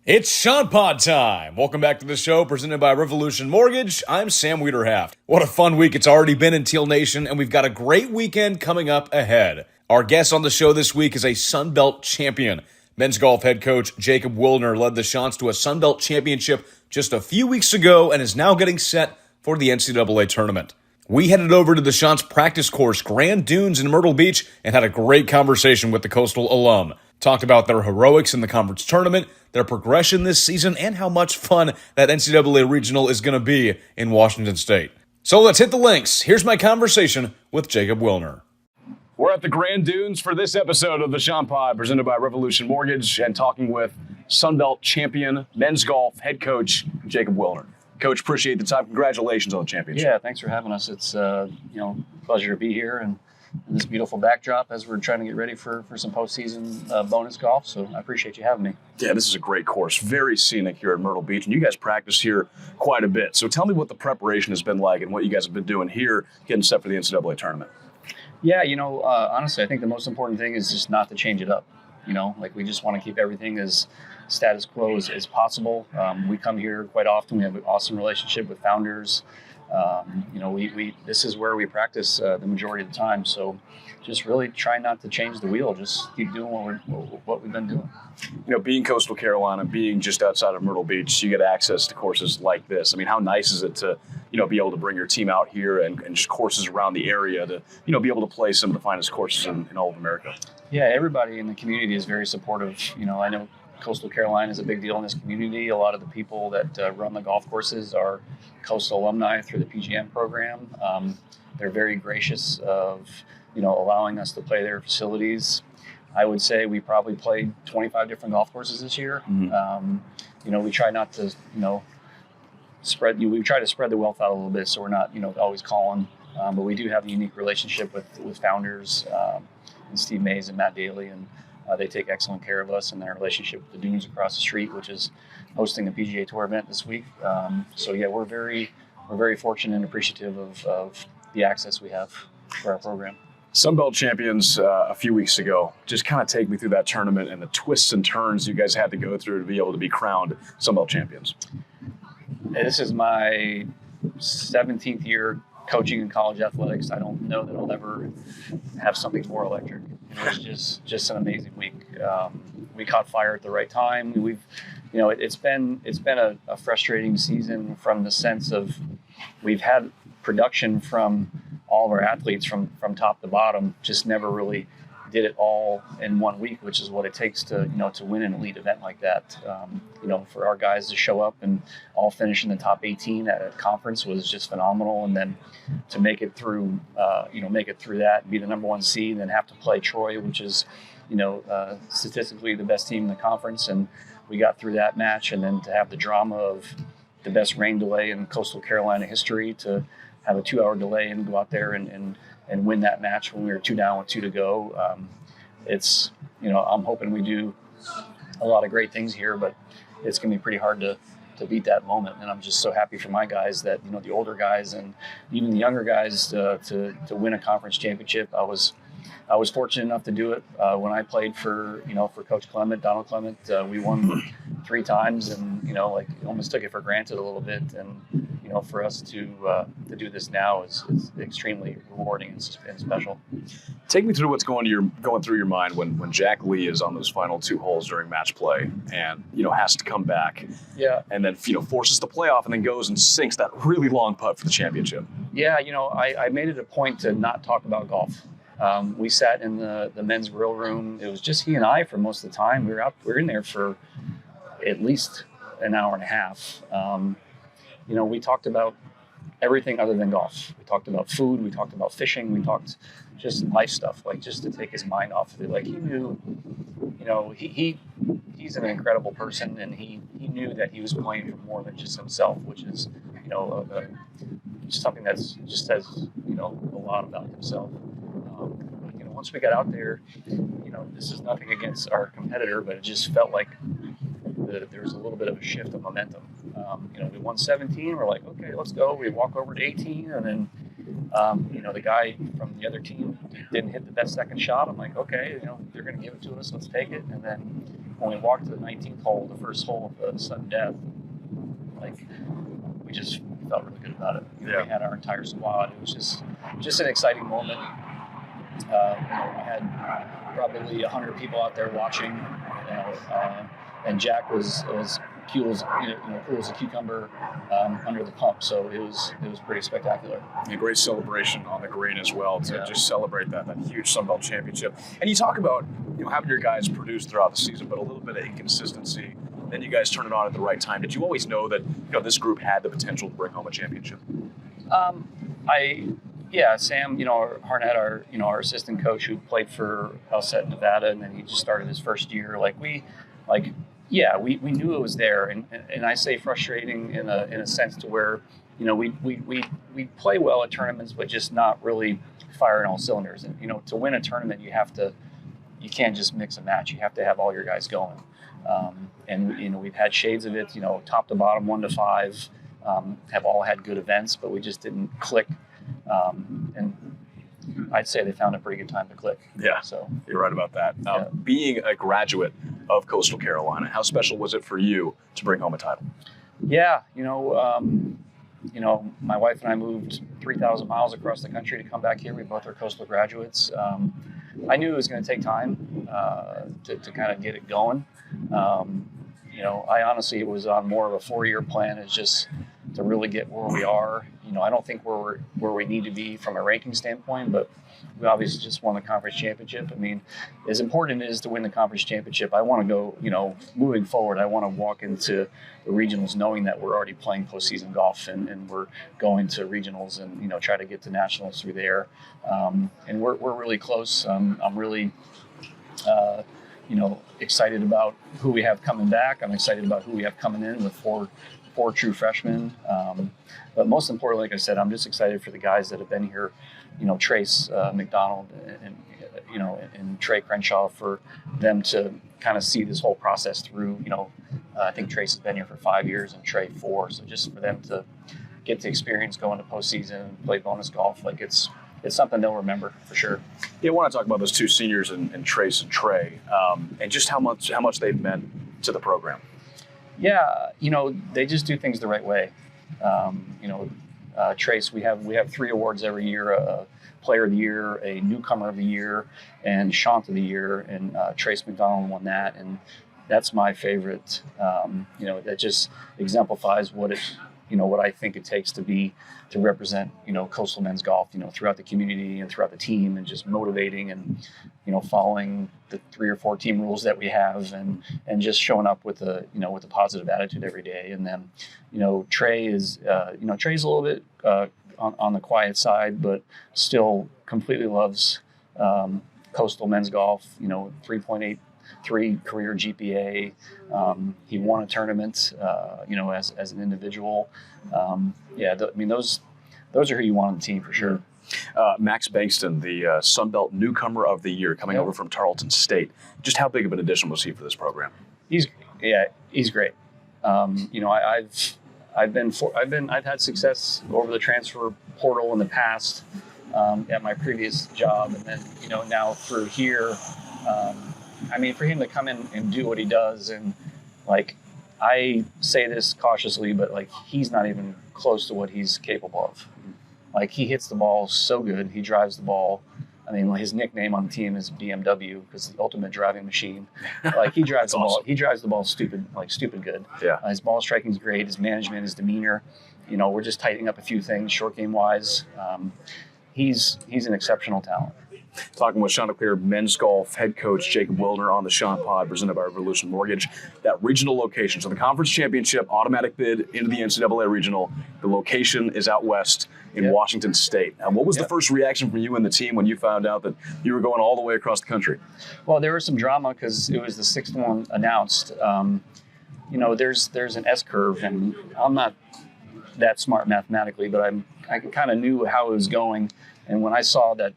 It's Chant Pod time. Welcome back to the show presented by Revolution Mortgage. I'm Sam Wiederhaft. What a fun week it's already been in Teal Nation, and we've got a great weekend coming up ahead. Our guest on the show this week is a Sun Belt champion. Men's golf head coach Jacob Wilner led the Chants to a Sun Belt championship just a few weeks ago and is now getting set for the NCAA tournament. We headed over to the Chants practice course, Grand Dunes in Myrtle Beach, and had a great conversation with the Coastal alum. Talked about their heroics in the conference tournament, their progression this season, and how much fun that NCAA regional is going to be in Washington State. So let's hit the links. Here's my conversation with Jacob Wilner. We're at the Grand Dunes for this episode of the Chant Pod, presented by Revolution Mortgage, and talking with Sunbelt champion, men's golf head coach Jacob Wilner. Coach, appreciate the time. Congratulations on the championship. Yeah, thanks for having us. It's pleasure to be here and this beautiful backdrop as we're trying to get ready for some postseason bonus golf. So I appreciate you having me. Yeah, this is a great course. Very scenic here at Myrtle Beach, and you guys practice here quite a bit. So tell me what the preparation has been like and what you guys have been doing here getting set for the NCAA tournament. Yeah, honestly, I think the most important thing is just not to change it up. We just want to keep everything as status quo as possible. We come here quite often. We have an awesome relationship with founders. This is where we practice the majority of the time. So just really try not to change the wheel. Just keep doing what we've been doing. Being Coastal Carolina, being just outside of Myrtle Beach, you get access to courses like this. I mean, how nice is it to, be able to bring your team out here and just courses around the area to, be able to play some of the finest courses in all of America? Yeah, everybody in the community is very supportive. I know Coastal Carolina is a big deal in this community. A lot of the people that run the golf courses are Coastal alumni through the PGM program. They're very gracious of, allowing us to play their facilities. I would say we probably played 25 different golf courses this year. Mm-hmm. We try not to, we try to spread the wealth out a little bit so we're not, always calling. But we do have a unique relationship with founders and Steve Mays and Matt Daly, and they take excellent care of us and their relationship with the Dunes across the street, which is hosting the PGA Tour event this week. We're very fortunate and appreciative of the access we have for our program. Sunbelt champions a few weeks ago. Just kind of take me through that tournament and the twists and turns you guys had to go through to be able to be crowned Sunbelt champions. This is my 17th year coaching in college athletics. I don't know that I'll ever have something more electric. It was just an amazing week. We caught fire at the right time. It's been a frustrating season from the sense of we've had production from all of our athletes from top to bottom, just never really did it all in 1 week, which is what it takes to win an elite event like that. For our guys to show up and all finish in the top 18 at a conference was just phenomenal. And then to make it through that and be the number one seed and then have to play Troy, which is, statistically the best team in the conference. And we got through that match, and then to have the drama of the best rain delay in Coastal Carolina history, to have a 2-hour delay and go out there and win that match when we were 2 down with 2 to go. I'm hoping we do a lot of great things here, but it's going to be pretty hard to beat that moment. And I'm just so happy for my guys that, the older guys and even the younger guys to win a conference championship. I was fortunate enough to do it when I played for Coach Clement, Donald Clement. We won 3 times, and almost took it for granted a little bit. And for us to do this now is extremely rewarding and special. Take me through what's going through your mind when Jack Lee is on those final 2 holes during match play and has to come back. Yeah. And then forces the playoff and then goes and sinks that really long putt for the championship. Yeah, I made it a point to not talk about golf. We sat in the men's grill room. It was just he and I for most of the time. We were in there for at least an hour and a half. We talked about everything other than golf. We talked about food. We talked about fishing. We talked just life stuff, just to take his mind off of it. He knew, he's an incredible person, and he knew that he was playing for more than just himself, which is, something that's just says, a lot about himself. Once we got out there, this is nothing against our competitor, but it just felt like there was a little bit of a shift of momentum. We won 17. We're like, okay, let's go. We walk over to 18, and then, the guy from the other team didn't hit the best second shot. I'm like, okay, they're going to give it to us. Let's take it. And then, when we walked to the 19th hole, the first hole of the sudden death, like we just felt really good about it. We had our entire squad. It was just an exciting moment. We had probably 100 people out there watching, and Jack was cool as a cucumber under the pump. So it was pretty spectacular. A great celebration on the green as well to just celebrate that huge Sunbelt championship. And you talk about having your guys produce throughout the season, but a little bit of inconsistency. Then you guys turn it on at the right time. Did you always know that this group had the potential to bring home a championship? Sam, Harnett, our assistant coach who played for us at Nevada, and then he just started his first year. We knew it was there, and I say frustrating in a sense to where, we play well at tournaments, but just not really firing all cylinders. And to win a tournament, you can't just mix and match. You have to have all your guys going. And we've had shades of it, top to bottom, 1 to 5, have all had good events, but we just didn't click. And I'd say they found a pretty good time to click. Yeah, so you're right about that. Being a graduate of Coastal Carolina, how special was it for you to bring home a title? Yeah, my wife and I moved 3,000 miles across the country to come back here. We both are Coastal graduates. I knew it was going to take time to kind of get it going. I honestly was on more of a 4-year plan. It's just to really get where we are. I don't think we're where we need to be from a ranking standpoint, but we obviously just won the conference championship. I mean, as important it is to win the conference championship, I want to go, moving forward, I want to walk into the regionals knowing that we're already playing postseason golf and we're going to regionals and, try to get to nationals through there. And we're really close. I'm really, excited about who we have coming back. I'm excited about who we have coming in with four true freshmen. But most importantly, like I said, I'm just excited for the guys that have been here, Trace McDonald and Trey Crenshaw, for them to kind of see this whole process through. I think Trace has been here for 5 years and Trey 4. So just for them to get the experience going to postseason and play bonus golf, it's something they'll remember for sure. Yeah, I want to talk about those two seniors and Trace and Trey, and just how much they've meant to the program. Yeah, they just do things the right way. Trace, we have 3 awards every year: a Player of the Year, a Newcomer of the Year, and Chant of the Year. And Trace McDonald won that, and that's my favorite. That just exemplifies what I think it takes to represent, Coastal men's golf, throughout the community and throughout the team, and just motivating and, following the 3 or 4 team rules that we have, and just showing up with a positive attitude every day. And then, Trey is, Trey's a little bit on the quiet side, but still completely loves Coastal men's golf, 3.83 career GPA. He won a tournament, as an individual. Those are who you want on the team for sure. Max Bankston, the Sunbelt Newcomer of the Year, coming over from Tarleton State. Just how big of an addition was he for this program? He's great. I've had success over the transfer portal in the past at my previous job, and then now through here. For him to come in and do what he does, and I say this cautiously, but he's not even close to what he's capable of. He hits the ball so good. He drives the ball. His nickname on the team is BMW because the ultimate driving machine. He drives the ball. He drives the ball stupid good. Yeah. His ball striking is great. His management, his demeanor. We're just tightening up a few things short game wise. He's an exceptional talent. Talking with Chanticleer men's golf head coach Jacob Wilner on the Chant Pod, presented by Revolution Mortgage. That regional location, so the conference championship, automatic bid into the NCAA regional. The location is out west in Washington State. What was the first reaction from you and the team when you found out that you were going all the way across the country? Well, there was some drama because it was the 6th one announced. There's an S curve, and I'm not that smart mathematically, but I kind of knew how it was going. And when I saw that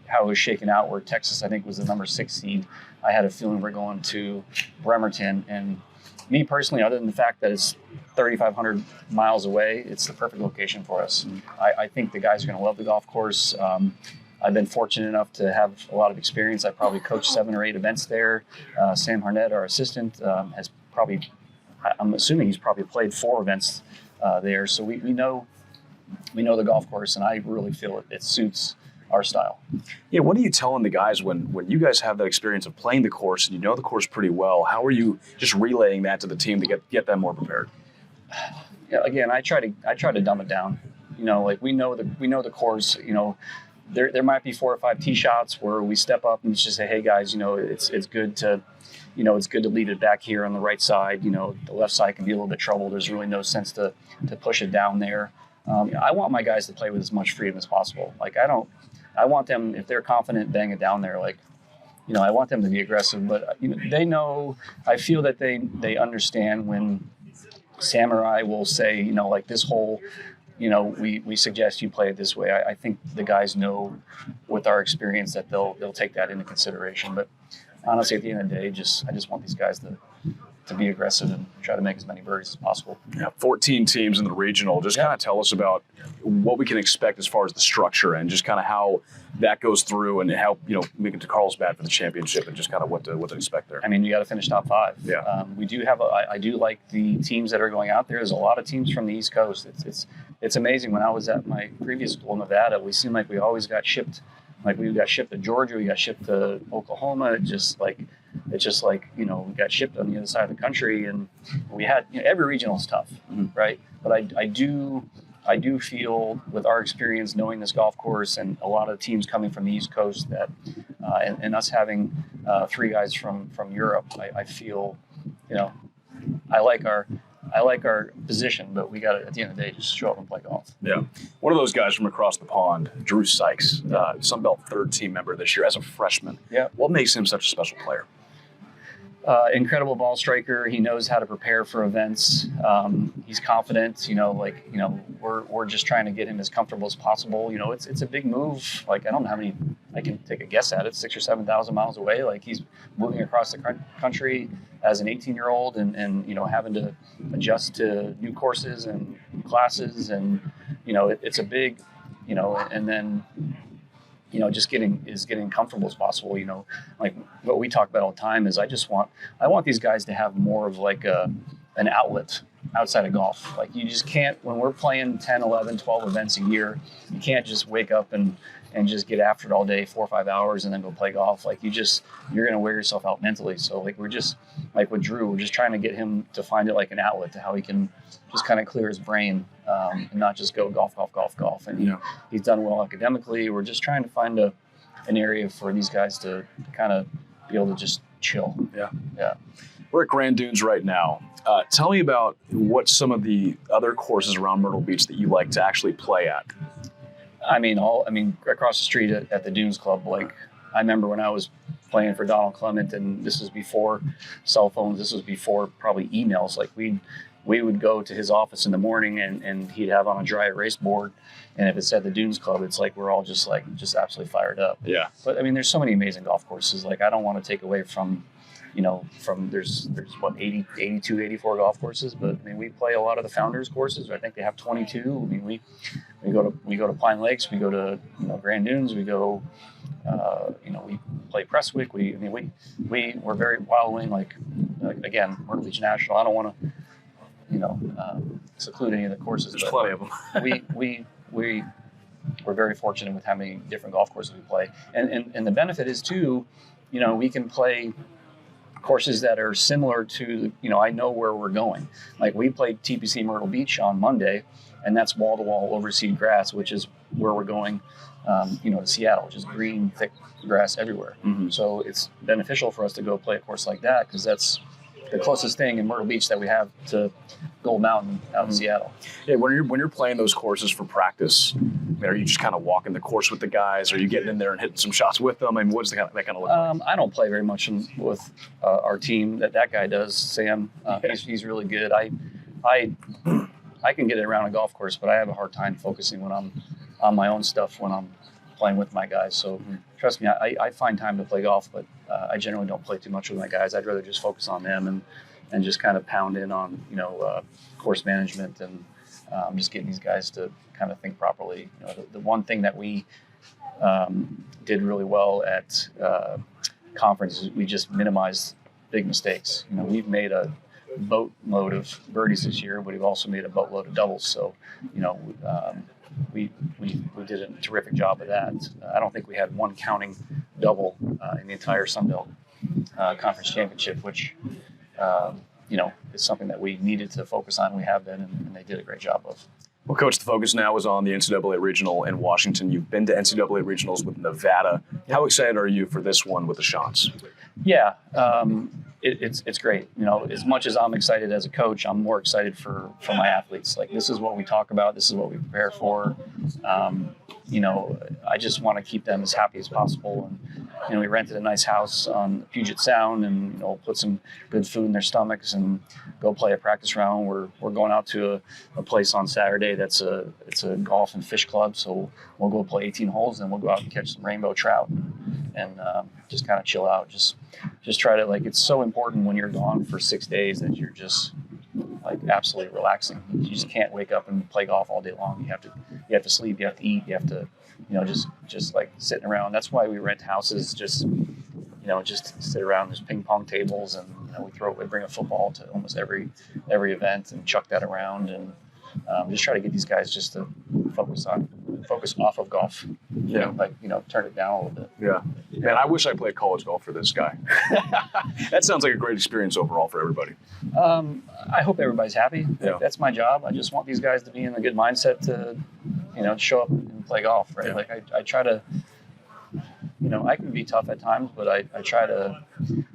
how it was shaken out, where Texas, I think, was the number 6 seed, I had a feeling we're going to Bremerton. And me personally, other than the fact that it's 3,500 miles away, it's the perfect location for us. I think the guys are going to love the golf course. I've been fortunate enough to have a lot of experience. I probably coached 7 or 8 events there. Sam Harnett, our assistant, has probably, I'm assuming he's probably played 4 events there. So we know the golf course, and I really feel it suits our style. Yeah, what are you telling the guys when you guys have that experience of playing the course and you know the course pretty well? How are you just relaying that to the team to get them more prepared? Yeah, again, I try to dumb it down. Like we know the course. There might be 4 or 5 tee shots where we step up and just say, hey guys, it's good to leave it back here on the right side. The left side can be a little bit troubled. There's really no sense to push it down there. I want my guys to play with as much freedom as possible. Like I want them, if they're confident, bang it down there. Like, I want them to be aggressive, but they know. I feel that they understand when Sam or I will say, like this hole, we suggest you play it this way. I think the guys know with our experience that they'll take that into consideration. But honestly, at the end of the day, I just want these guys to be aggressive and try to make as many birdies as possible. Yeah, 14 teams in the regional. Just kind of tell us about what we can expect as far as the structure and just kind of how that goes through and how, we get to Carlsbad for the championship and just kind of what to expect there. I mean, you got to finish top 5. Yeah. We do have I do like the teams that are going out there. There's a lot of teams from the East Coast. It's amazing. When I was at my previous school, Nevada, we seemed like we always got shipped. Like we got shipped to Georgia, we got shipped to Oklahoma. It's just like we got shipped on the other side of the country, and we had every regional is tough, right? But I do feel with our experience knowing this golf course and a lot of teams coming from the East Coast that and us having 3 guys from Europe, I feel I like our position, but we got to, at the end of the day, just show up and play golf. Yeah. One of those guys from across the pond, Drew Sykes, Sunbelt 3rd team member this year as a freshman. Yeah. What makes him such a special player? Incredible ball striker. He knows how to prepare for events. He's confident. We're just trying to get him as comfortable as possible. It's a big move. Like I don't know how many. I can take a guess at it. 6,000 or 7,000 miles away. Like he's moving across the country as an 18-year-old, and having to adjust to new courses and classes, and it's a big, and then. Just getting comfortable as possible. Like what we talk about all the time is I want these guys to have more of like an outlet outside of golf. Like you just can't, when we're playing 10, 11, 12 events a year, you can't just wake up and just get after it all day, 4 or 5 hours, and then go play golf. Like you're going to wear yourself out mentally. So like we're just, like with Drew, we're just trying to get him to find it like an outlet to how he can just kind of clear his brain and not just go golf. And he's done well academically. We're just trying to find an area for these guys to kind of be able to just chill. Yeah. We're at Grand Dunes right now. Tell me about what some of the other courses around Myrtle Beach that you like to actually play at. I mean, across the street at the Dunes Club, like I remember when I was playing for Donald Clement, and this was before cell phones, this was before probably emails. Like we would go to his office in the morning and he'd have on a dry erase board, and if it said the Dunes Club, it's like we're all just absolutely fired up. Yeah. But I mean, there's so many amazing golf courses. Like I don't want to take away from there's what 82, 84 golf courses, but I mean we play a lot of the Founders courses. I think they have 22. I mean we go to Pine Lakes, we go to Grand Dunes, we go we play Prestwick. We're very Wild Wing, like again Myrtle Beach National. I don't want to seclude any of the courses. There's plenty of them. We're very fortunate with how many different golf courses we play, and the benefit is too, we can play courses that are similar to, I know where we're going. Like we played TPC Myrtle Beach on Monday, and that's wall-to-wall overseed grass, which is where we're going, to Seattle, which is green, thick grass everywhere. Mm-hmm. So it's beneficial for us to go play a course like that because that's the closest thing in Myrtle Beach that we have to Gold Mountain out in Seattle. Yeah, when you're playing those courses for practice, are you just kind of walking the course with the guys? Are you getting in there and hitting some shots with them? I mean, what does that kind of look like? I don't play very much with our team. That guy does, Sam. He's really good. I can get around a golf course, but I have a hard time focusing when I'm on my own stuff when I'm playing with my guys. So trust me, I find time to play golf, but I generally don't play too much with my guys. I'd rather just focus on them and just kind of pound in on course management and just getting these guys to kind of think properly. The one thing that we did really well at conferences. We just minimized big mistakes. We've made a boatload of birdies this year, but we've also made a boatload of doubles. So, we did a terrific job of that. I don't think we had one counting double in the entire Sun Belt Conference Championship, which is something that we needed to focus on. We have been, and they did a great job of. Well, Coach, the focus now is on the NCAA Regional in Washington. You've been to NCAA Regionals with Nevada. How excited are you for this one with the Chants? Yeah, it's great. As much as I'm excited as a coach, I'm more excited for my athletes. Like, this is what we talk about. This is what we prepare for. I just want to keep them as happy as possible. And, we rented a nice house on Puget Sound and, put some good food in their stomachs and go play a practice round. We're going out to a place on Saturday it's a golf and fish club. So we'll go play 18 holes and we'll go out and catch some rainbow trout and just kind of chill out. Just try to, it's so important when you're gone for 6 days that you're just absolutely relaxing. You just can't wake up and play golf all day long. You have to sleep, you have to eat, you have to, just sitting around. That's why we rent houses, just sit around. There's ping pong tables and we bring a football to almost every event and chuck that around and just try to get these guys just to focus off of golf. Turn it down a little bit. Yeah. Man, I wish I played college golf for this guy. That sounds like a great experience overall for everybody. I hope everybody's happy. Yeah. That's my job. I just want these guys to be in a good mindset to, show up and play golf, right? Yeah. I try to, I can be tough at times, but I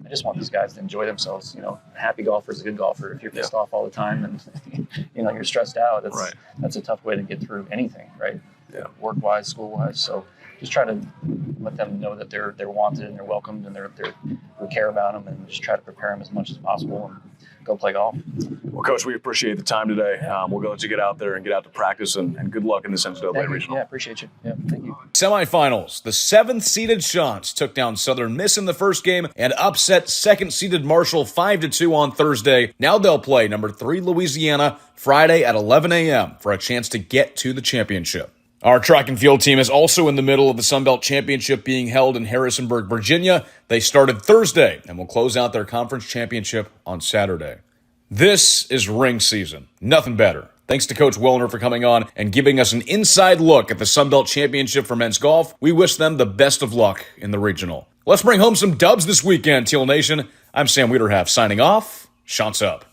just want these guys to enjoy themselves. A happy golfer is a good golfer. If you're pissed off all the time and, you're stressed out, that's a tough way to get through anything, right? Yeah. Work-wise, school-wise. So just try to let them know that they're wanted and they're welcomed and we care about them, and just try to prepare them as much as possible and go play golf. Well, Coach, we appreciate the time today. We'll let you get out there and get out to practice, and good luck in this NCAA Regional. Yeah, appreciate you. Yeah, thank you. Semifinals. The 7th-seeded Chants took down Southern Miss in the first game and upset 2nd-seeded Marshall 5-2 on Thursday. Now they'll play number 3 Louisiana Friday at 11 a.m. for a chance to get to the championship. Our track and field team is also in the middle of the Sun Belt Championship being held in Harrisonburg, Virginia. They started Thursday and will close out their conference championship on Saturday. This is ring season. Nothing better. Thanks to Coach Wilner for coming on and giving us an inside look at the Sun Belt Championship for men's golf. We wish them the best of luck in the regional. Let's bring home some dubs this weekend, Teal Nation. I'm Sam Wiederhaft signing off. Chants up.